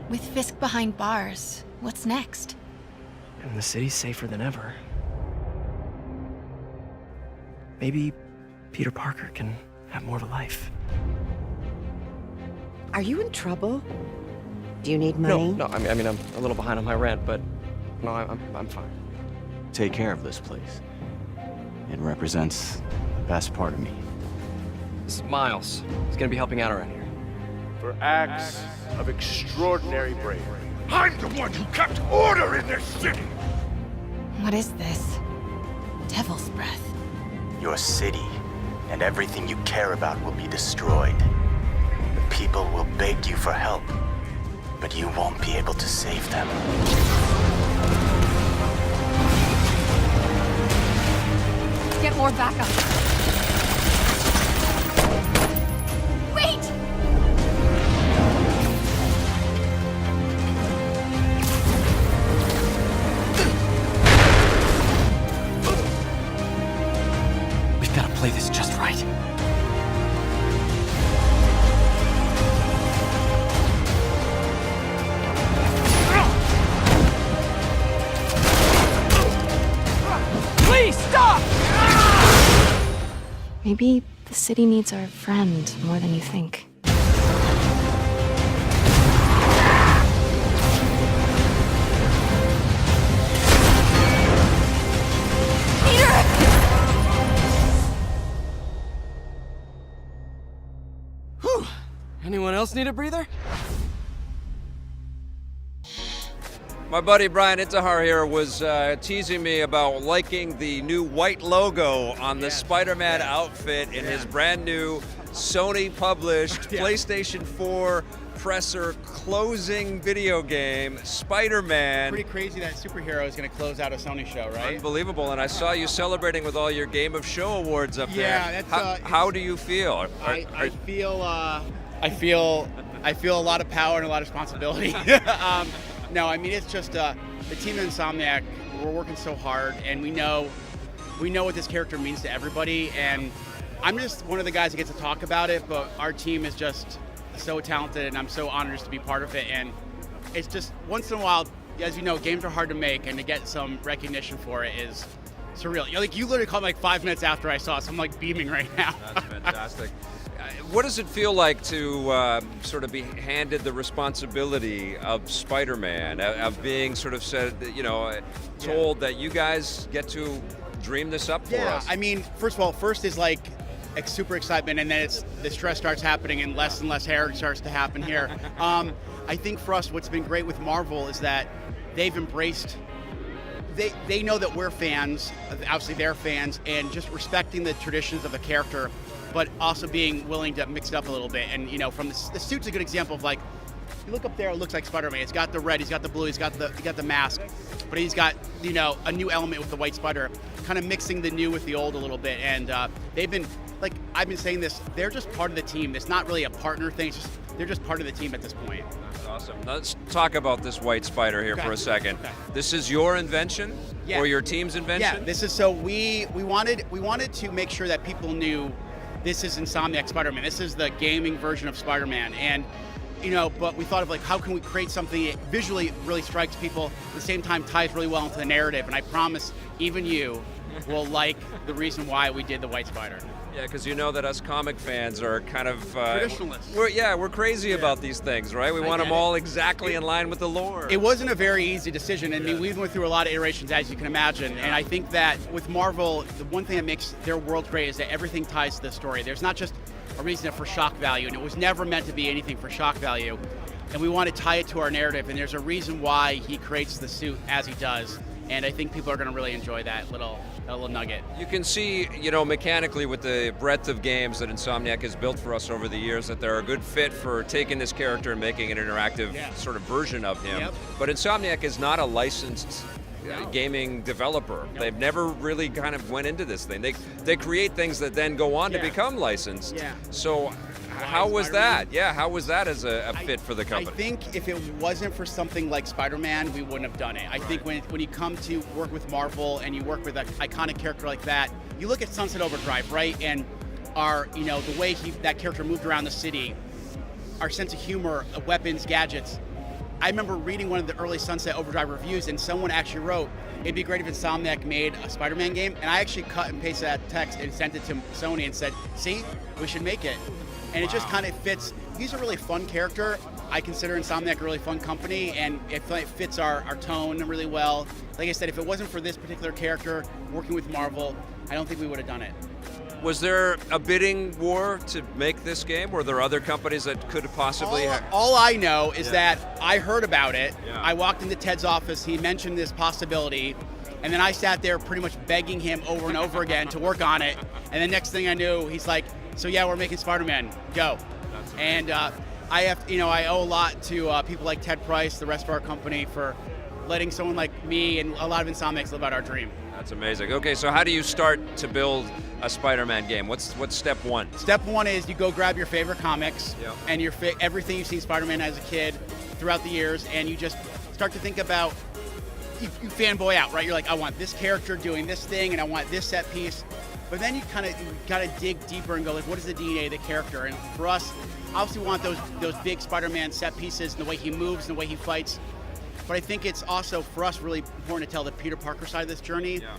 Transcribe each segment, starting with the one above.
With Fisk behind bars, what's next? And the city's safer than ever. Maybe Peter Parker can have more of a life. Are you in trouble? Do you need money? No, I mean, I'm a little behind on my rent, but no, I'm fine. Take care of this place. It represents the best part of me. This is Miles. He's gonna be helping out around here. For acts of extraordinary bravery. I'm the one who kept order in this city! What is this? Devil's breath. Your city and everything you care about will be destroyed. The people will beg you for help, but you won't be able to save them. Get more backup. Wait! We've got to play this just right. Please stop! Maybe the city needs our friend more than you think. Whew. Anyone else need a breather? My buddy Brian Intihar here was teasing me about liking the new white logo on the Spider-Man outfit in his brand new Sony-published PlayStation 4 presser closing video game, Spider-Man. Pretty crazy that superhero is going to close out a Sony show, right? Unbelievable, and I saw you celebrating with all your Game of Show awards up there. Yeah, that's how do you feel? I feel a lot of power and a lot of responsibility. No, I mean, it's just the team at Insomniac, we're working so hard, and we know what this character means to everybody, and I'm just one of the guys that gets to talk about it, but our team is just so talented, and I'm so honored just to be part of it, and it's just, once in a while, as you know, games are hard to make, and to get some recognition for it is surreal. You literally called me like 5 minutes after I saw it, so I'm like beaming right now. That's fantastic. What does it feel like to sort of be handed the responsibility of Spider-Man, of being sort of said, told that you guys get to dream this up for us? Yeah, I mean, first is like super excitement, and then the stress starts happening and less hair starts to happen here. I think for us, what's been great with Marvel is that they've embraced, they know that we're fans, obviously they're fans, and just respecting the traditions of the character, but also being willing to mix it up a little bit. And from the suit's a good example of, like, you look up there, it looks like Spider-Man. It's got the red, he's got the blue, he's got the mask, but he's got a new element with the white spider, kind of mixing the new with the old a little bit. And they've been, like I've been saying this, they're just part of the team. It's not really a partner thing. They're just part of the team at this point. That's awesome. Let's talk about this white spider here for a second. Okay. This is your invention, or your team's invention? Yeah, this is, so we wanted to make sure that people knew this is Insomniac Spider-Man. This is the gaming version of Spider-Man. And but we thought of, like, how can we create something that visually really strikes people, at the same time ties really well into the narrative. And I promise even you will like the reason why we did the white spider. Yeah, because you know that us comic fans are kind of traditionalists. We're crazy about these things, right? We want them all exactly in line with the lore. It wasn't a very easy decision, and we went through a lot of iterations, as you can imagine. And I think that with Marvel, the one thing that makes their world great is that everything ties to the story. There's not just a reason for shock value, and it was never meant to be anything for shock value. And we want to tie it to our narrative, and there's a reason why he creates the suit as he does. And I think people are going to really enjoy that little nugget. You can see, mechanically with the breadth of games that Insomniac has built for us over the years, that they're a good fit for taking this character and making an interactive sort of version of him. Yep. But Insomniac is not a licensed gaming developer. No. They've never really kind of went into this thing. They create things that then go on to become licensed. Yeah. So how was that? Yeah, how was that as a fit for the company? I think if it wasn't for something like Spider-Man, we wouldn't have done it. I think when you come to work with Marvel and you work with an iconic character like that, you look at Sunset Overdrive, right? And the way that character moved around the city, our sense of humor, weapons, gadgets. I remember reading one of the early Sunset Overdrive reviews, and someone actually wrote, it'd be great if Insomniac made a Spider-Man game. And I actually cut and pasted that text and sent it to Sony and said, see, we should make it. And it just kind of fits. He's a really fun character. I consider Insomniac a really fun company, and it fits our tone really well. Like I said, if it wasn't for this particular character working with Marvel, I don't think we would have done it. Was there a bidding war to make this game? Were there other companies that could possibly All I know is that I heard about it. Yeah. I walked into Ted's office. He mentioned this possibility. And then I sat there pretty much begging him over and over again to work on it. And the next thing I knew, he's like, so yeah, we're making Spider-Man. Go. And I owe a lot to people like Ted Price, the rest of our company, for letting someone like me and a lot of Insomniacs live out our dream. That's amazing. Okay, so how do you start to build a Spider-Man game? What's step one? Step one is you go grab your favorite comics Yep. and everything you've seen Spider-Man as a kid throughout the years, and you just start to think about, you fanboy out, right? You're like, I want this character doing this thing, and I want this set piece. But then you got to dig deeper and go, like, what is the DNA of the character? And for us, obviously we want those big Spider-Man set pieces and the way he moves and the way he fights. But I think it's also, for us, really important to tell the Peter Parker side of this journey. Yeah.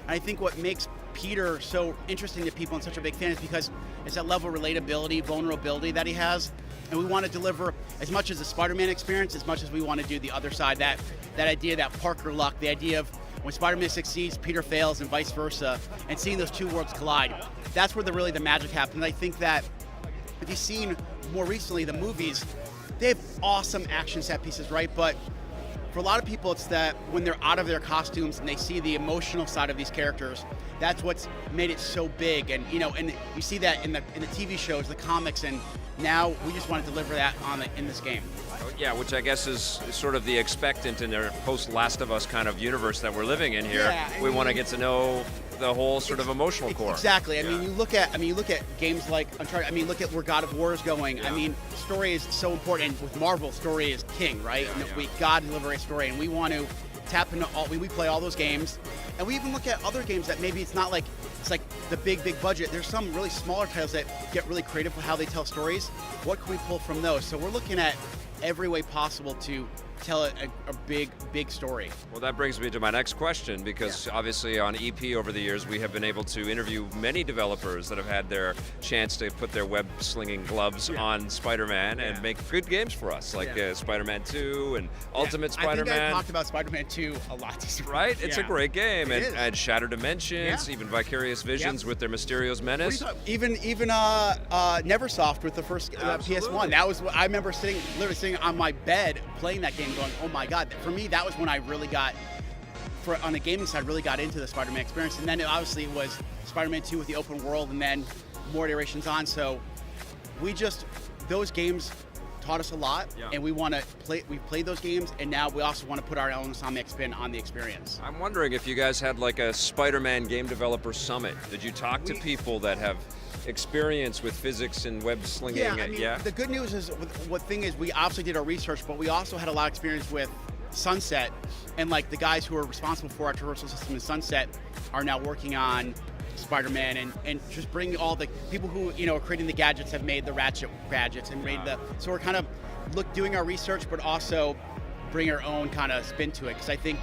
And I think what makes Peter so interesting to people and such a big fan is because it's that level of relatability, vulnerability that he has. And we want to deliver as much as the Spider-Man experience, as much as we want to do the other side, that idea, that Parker luck, the idea of when Spider-Man succeeds, Peter fails, and vice versa, and seeing those two worlds collide. That's where the magic happens. And I think that if you've seen more recently the movies, they have awesome action set pieces, right? But for a lot of people, it's that when they're out of their costumes and they see the emotional side of these characters, that's what's made it so big. And and you see that in the TV shows, the comics, and now we just want to deliver that in this game. Yeah, which I guess is sort of the expectant in their post-Last of Us kind of universe that we're living in here. Yeah, we want to get to know the whole sort of emotional core. Exactly. I mean, you look at games like Uncharted. I mean, look at where God of War is going. Yeah. I mean, story is so important. With Marvel, story is king, right? Yeah, yeah. We gotta deliver a story, and we want to tap into all. We play all those games, and we even look at other games that maybe it's not like it's like the big budget. There's some really smaller titles that get really creative with how they tell stories. What can we pull from those? So we're looking at every way possible to tell a big story. Well, that brings me to my next question, because obviously on EP over the years we have been able to interview many developers that have had their chance to put their web-slinging gloves on Spider-Man and make good games for us, like Spider-Man 2 and Ultimate Spider-Man. I think I talked about Spider-Man 2 a lot this week. Right? It's a great game. It is. And Shattered Dimensions, even Vicarious Visions with their Mysterio's Menace. Even Neversoft with the first PS1. That was, I remember literally sitting on my bed playing that game going, oh my God. For me, that was when I really got, on the gaming side, really got into the Spider-Man experience. And then obviously it was Spider-Man 2 with the open world, and then more iterations on. So those games taught us a lot, and we played those games, and now we also want to put our own Insomniac spin on the experience. I'm wondering if you guys had like a Spider-Man Game Developer Summit. Did you talk to people that have experience with physics and web slinging? The good news is, we obviously did our research, but we also had a lot of experience with Sunset, and like the guys who are responsible for our traversal system in Sunset are now working on Spider-Man, and just bringing all the people who are creating the gadgets have made the Ratchet gadgets and made so we're kind of doing our research, but also bring our own kind of spin to it, because I think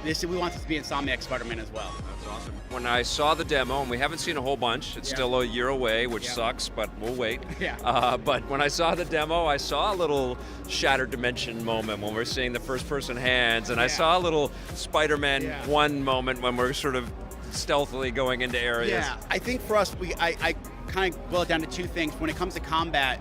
we want this to be Insomniac Spider-Man as well. That's awesome. When I saw the demo, and we haven't seen a whole bunch, it's still a year away, which sucks, but we'll wait. But when I saw the demo, I saw a little Shattered Dimension moment when we're seeing the first-person hands, and I saw a little Spider-Man 1 moment when we're sort of stealthily going into areas. Yeah, I think for us, I kind of boil it down to two things. When it comes to combat,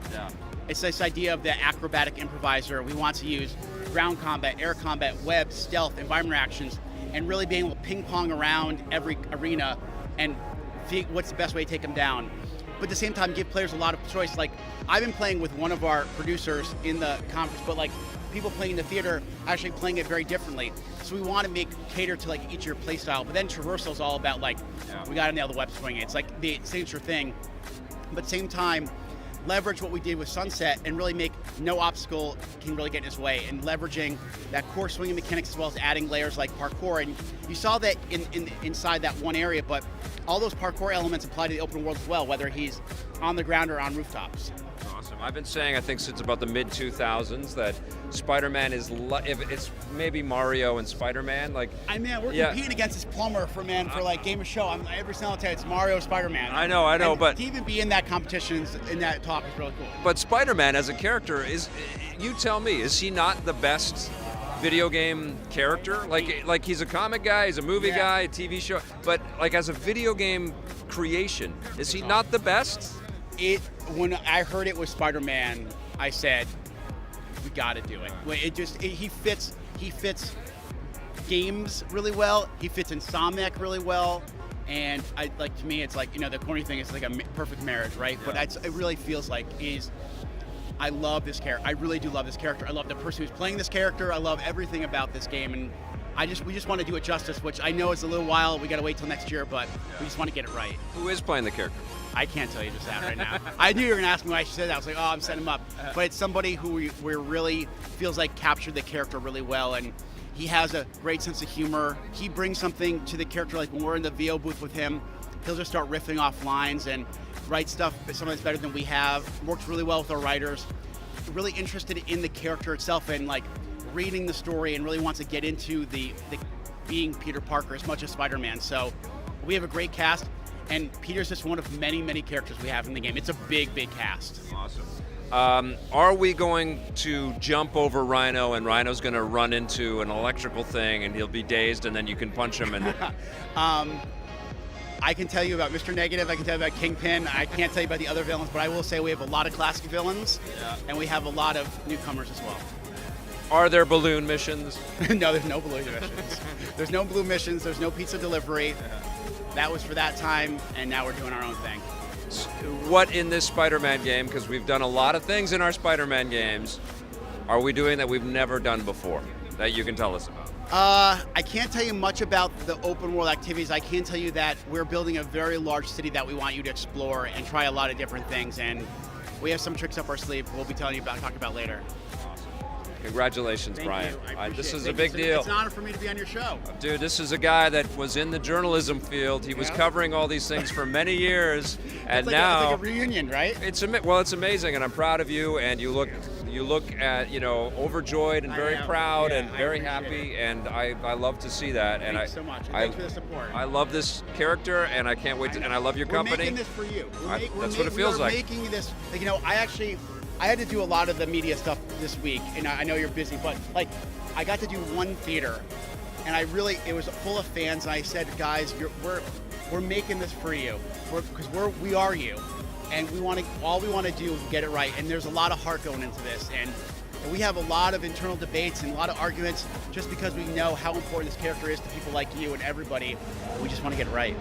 it's this idea of the acrobatic improviser. We want to use ground combat, air combat, web, stealth, environment reactions, and really being able to ping pong around every arena and think what's the best way to take them down. But at the same time, give players a lot of choice. Like, I've been playing with one of our producers in the conference, but like people playing in the theater actually playing it very differently. So we want to cater to like each of your play style. But then traversal is all about like, we got to nail the web swing. It's like the signature thing. But at the same time, leverage what we did with Sunset and really make no obstacle can really get in its way, and leveraging that core swinging mechanics as well as adding layers like parkour. And you saw that inside that one area, but all those parkour elements apply to the open world as well, whether he's on the ground or on rooftops. Awesome. awesome. I've been saying, I think since about the mid 2000s, that Spider-Man is if it's maybe Mario and Spider-Man. Like, I mean, we're yeah. competing against this plumber for like Game of Show. Every single time it's Mario, Spider-Man. I know, and but to even be in that competition, in that talk is really cool. But Spider-Man as a character you tell me, is he not the best video game character? Like he's a comic guy, he's a movie guy, a TV show, but like as a video game creation, is he not the best? When I heard it was Spider-Man, I said, we got to do it. He fits games really well. He fits Insomniac really well. And to me, it's like, the corny thing is like a perfect marriage, right? Yeah. But it really feels like I love this character. I really do love this character. I love the person who's playing this character. I love everything about this game, and we just want to do it justice, which I know is a little while. We got to wait till next year, but we just want to get it right. Who is playing the character? I can't tell you just that right now. I knew you were going to ask me why I said that. I was like, I'm setting him up. But it's somebody who we really feels like captured the character really well, and he has a great sense of humor. He brings something to the character, like when we're in the VO booth with him, he'll just start riffing off lines and write stuff sometimes better than we have. Works really well with our writers. Really interested in the character itself and like reading the story, and really wants to get into the being Peter Parker as much as Spider-Man. So we have a great cast, and Peter's just one of many, many characters we have in the game. It's a big, big cast. Awesome. Are we going to jump over Rhino, and Rhino's going to run into an electrical thing, and he'll be dazed, and then you can punch him? And I can tell you about Mr. Negative, I can tell you about Kingpin, I can't tell you about the other villains, but I will say we have a lot of classic villains, and we have a lot of newcomers as well. Are there balloon missions? No, there's no balloon missions. There's no blue missions, there's no pizza delivery. That was for that time, and now we're doing our own thing. What in this Spider-Man game, because we've done a lot of things in our Spider-Man games, are we doing that we've never done before, that you can tell us about? I can't tell you much about the open world activities. I can tell you that we're building a very large city that we want you to explore and try a lot of different things, and we have some tricks up our sleeve we'll be talking about later. Congratulations, Thank Brian. you. I appreciate This it. is a Thank big you. deal. It's an honor for me to be on your show. Dude, this is a guy that was in the journalism field. He was covering all these things for many years, and now it's like a reunion, right? it's amazing, and I'm proud of you. And you look at overjoyed and very proud and very happy, and I love to see that. Thank you so much. And thanks for the support. I love this character, and I can't wait to. And I love your company. We're making this for you. That's what it feels like. We're making this. I had to do a lot of the media stuff this week, and I know you're busy, but I got to do one theater, and it was full of fans, and I said, guys, we're making this for you, because we are you, and all we want to do is get it right, and there's a lot of heart going into this, and we have a lot of internal debates and a lot of arguments just because we know how important this character is to people like you and everybody. We just want to get it right.